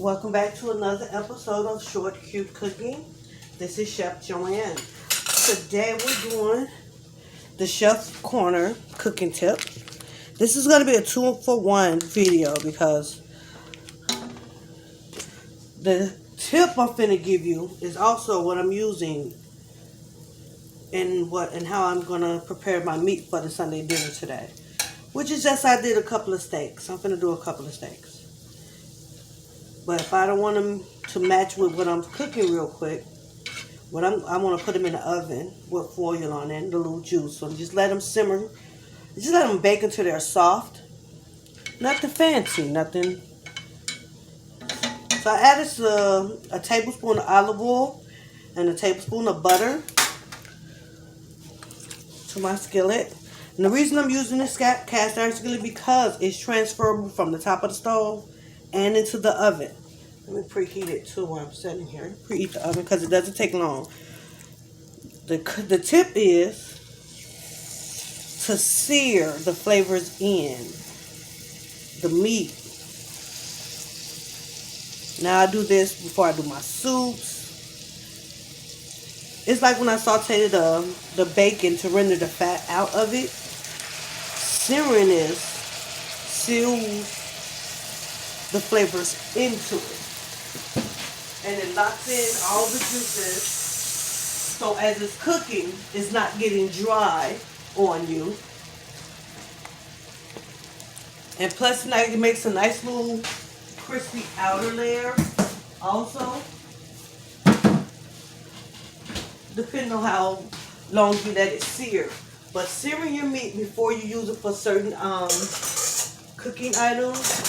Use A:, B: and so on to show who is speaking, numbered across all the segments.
A: Welcome back to another episode of Short Cute Cooking. This is Chef Joanne. Today we're doing the Chef's Corner cooking tip. This is going to be a 2-for-1 video because the tip I'm finna give you is also what I'm using and how I'm going to prepare my meat for the Sunday dinner today. Which is just I did a couple of steaks. I'm finna do a couple of steaks. But if I don't want them to match with what I'm cooking real quick, I want to put them in the oven with foil on it, the little juice. So just let them simmer. Just let them bake until they're soft. Nothing fancy, nothing. So I added a tablespoon of olive oil and a tablespoon of butter to my skillet. And the reason I'm using this cast iron skillet because it's transferable from the top of the stove and into the oven. Let me preheat it too while I'm sitting here. Preheat the oven because it doesn't take long. The tip is to sear the flavors in the meat. Now I do this before I do my soups. It's like when I sauteed the bacon to render the fat out of it. Searing is seals the flavors into it. And it locks in all the juices. So as it's cooking, it's not getting dry on you. And plus it makes a nice little crispy outer layer also. Depending on how long you let it sear. But searing your meat before you use it for certain cooking items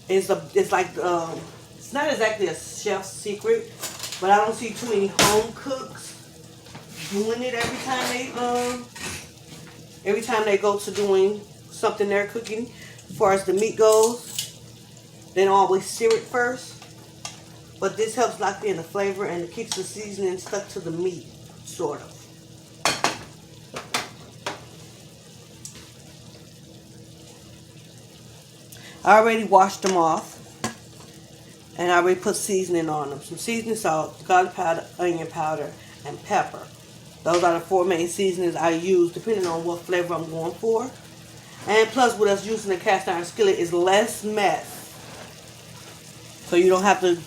A: it's like it's not exactly a chef's secret, but I don't see too many home cooks doing it every time they go to doing something they're cooking. As far as the meat goes, they don't always sear it first, but this helps lock in the flavor and it keeps the seasoning stuck to the meat, sort of. I already washed them off, and I already put seasoning on them. Some seasoning salt, garlic powder, onion powder, and pepper. Those are the 4 main seasonings I use, depending on what flavor I'm going for. And plus, with us using the cast iron skillet is less mess. So you don't have to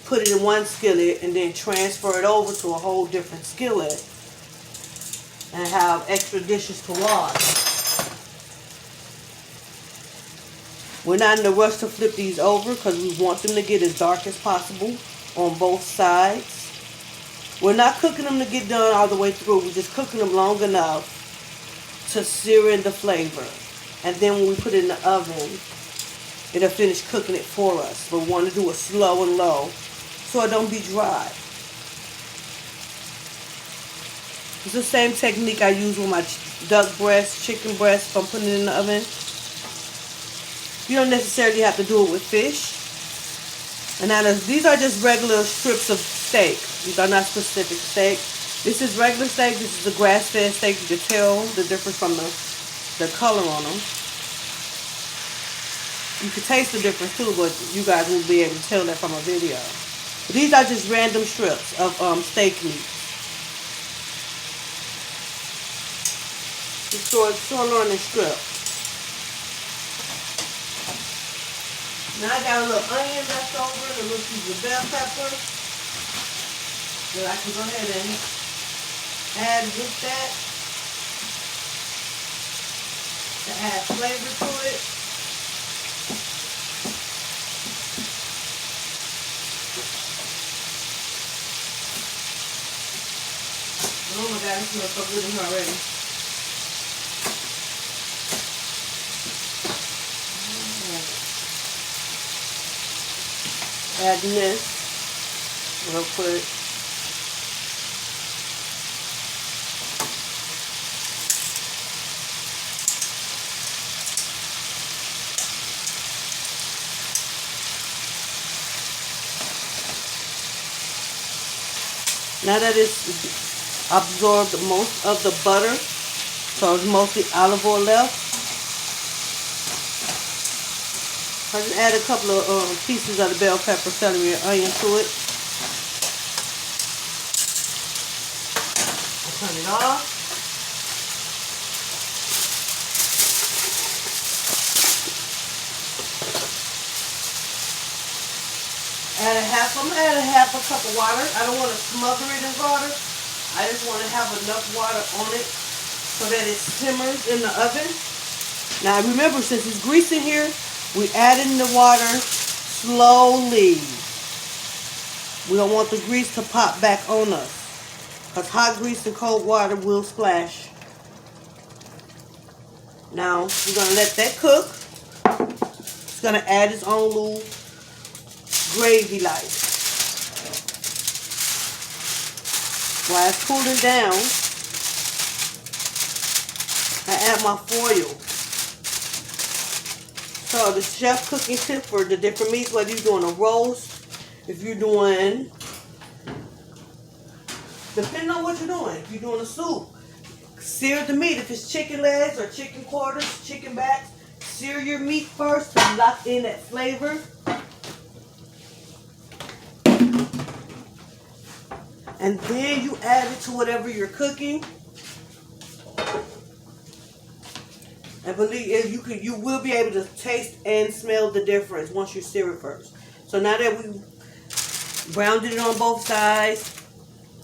A: put it in one skillet and then transfer it over to a whole different skillet and have extra dishes to wash. We're not in a rush to flip these over because we want them to get as dark as possible on both sides. We're not cooking them to get done all the way through. We're just cooking them long enough to sear in the flavor. And then when we put it in the oven, it'll finish cooking it for us. But we want to do it slow and low so it don't be dry. It's the same technique I use with my duck breast, chicken breast if I'm putting it in the oven. You don't necessarily have to do it with fish. And now these are just regular strips of steak. These are not specific steak. This is regular steak. This is a grass-fed steak. You can tell the difference from the color on them. You can taste the difference too, but you guys will be able to tell that from a video. But these are just random strips of steak meat. Just sirloin and strip. Now I got a little onion left over, and a little piece of bell pepper that I can go ahead and add with that to add flavor to it. Oh my God, it smells so good in here already. Adding this real quick. Now that it's absorbed most of the butter, so it's mostly olive oil left, I just add a couple of pieces of the bell pepper, celery, and onion to it. I'll turn it off. I'm gonna add a half a cup of water. I don't want to smother it in water. I just want to have enough water on it so that it simmers in the oven. Now remember, since it's grease in here, we add in the water slowly. We don't want the grease to pop back on us, because hot grease and cold water will splash. Now we're gonna let that cook. It's gonna add its own little gravy like. While it's cooling down, I add my foil. So the chef cooking tip for the different meats, whether you're doing a roast, if you're doing, depending on what you're doing, if you're doing a soup, sear the meat. If it's chicken legs or chicken quarters, chicken backs, sear your meat first to lock in that flavor. And then you add it to whatever you're cooking. And believe you will be able to taste and smell the difference once you sear it first. So now that we browned it on both sides,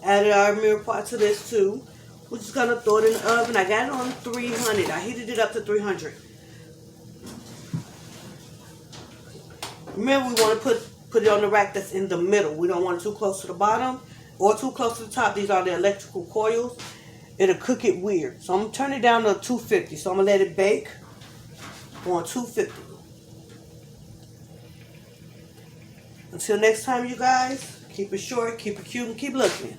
A: added our mirror pot to this too, we're just gonna throw it in the oven. I got it on 300. I heated it up to 300. Remember, we want to put it on the rack that's in the middle. We don't want it too close to the bottom or too close to the top. These are the electrical coils. It'll cook it weird. So I'm going to turn it down to 250. So I'm going to let it bake on 250. Until next time, you guys, keep it short, keep it cute, and keep looking.